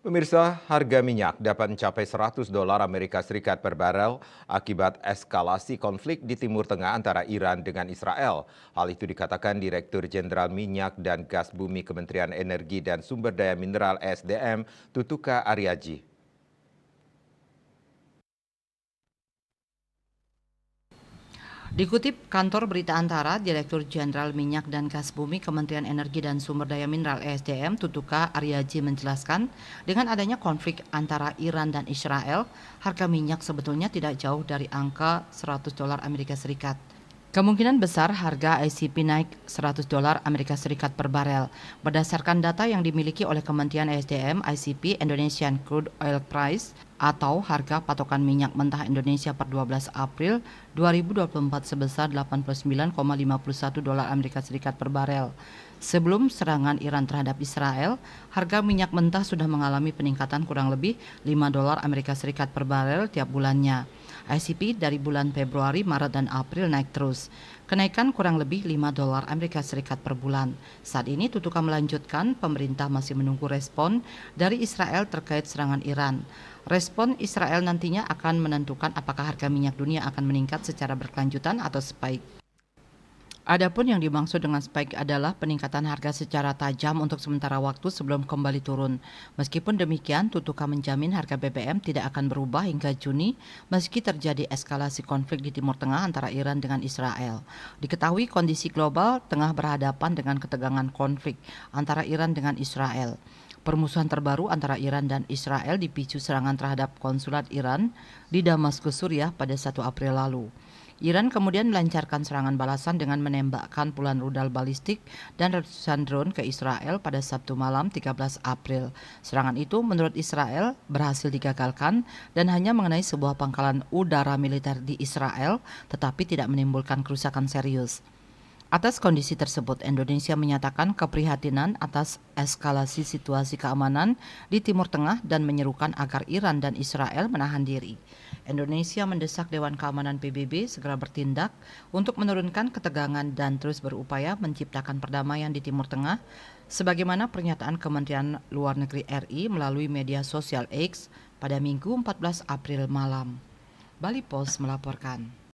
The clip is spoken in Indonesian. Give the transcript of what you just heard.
Pemirsa, harga minyak dapat mencapai $100 Amerika Serikat per barel akibat eskalasi konflik di Timur Tengah antara Iran dengan Israel. Hal itu dikatakan Direktur Jenderal Minyak dan Gas Bumi Kementerian Energi dan Sumber Daya Mineral (ESDM), Tutuka Aryaji. Dikutip kantor berita Antara, Direktur Jenderal Minyak dan Gas Bumi Kementerian Energi dan Sumber Daya Mineral (ESDM), Tutuka Aryaji menjelaskan, dengan adanya konflik antara Iran dan Israel, harga minyak sebetulnya tidak jauh dari angka $100 Amerika Serikat. Kemungkinan besar harga ICP naik $100 Amerika Serikat per barel. Berdasarkan data yang dimiliki oleh Kementerian ESDM, ICP Indonesian Crude Oil Price atau harga patokan minyak mentah Indonesia per 12 April 2024 sebesar $89,51 Amerika Serikat per barel. Sebelum serangan Iran terhadap Israel, harga minyak mentah sudah mengalami peningkatan kurang lebih $5 Amerika Serikat per barel tiap bulannya. ICP dari bulan Februari, Maret, dan April naik terus. Kenaikan kurang lebih $5 Amerika Serikat per bulan. Saat ini Tutuka melanjutkan, pemerintah masih menunggu respon dari Israel terkait serangan Iran. Respon Israel nantinya akan menentukan apakah harga minyak dunia akan meningkat secara berkelanjutan atau spike. Adapun yang dimaksud dengan spike adalah peningkatan harga secara tajam untuk sementara waktu sebelum kembali turun. Meskipun demikian, Tutuka menjamin harga BBM tidak akan berubah hingga Juni meski terjadi eskalasi konflik di Timur Tengah antara Iran dengan Israel. Diketahui kondisi global tengah berhadapan dengan ketegangan konflik antara Iran dengan Israel. Permusuhan terbaru antara Iran dan Israel dipicu serangan terhadap konsulat Iran di Damaskus, Suriah pada 1 April lalu. Iran kemudian melancarkan serangan balasan dengan menembakkan puluhan rudal balistik dan ratusan drone ke Israel pada Sabtu malam 13 April. Serangan itu menurut Israel berhasil digagalkan dan hanya mengenai sebuah pangkalan udara militer di Israel, tetapi tidak menimbulkan kerusakan serius. Atas kondisi tersebut, Indonesia menyatakan keprihatinan atas eskalasi situasi keamanan di Timur Tengah dan menyerukan agar Iran dan Israel menahan diri. Indonesia mendesak Dewan Keamanan PBB segera bertindak untuk menurunkan ketegangan dan terus berupaya menciptakan perdamaian di Timur Tengah, sebagaimana pernyataan Kementerian Luar Negeri RI melalui media sosial X pada Minggu 14 April malam. Bali Post melaporkan.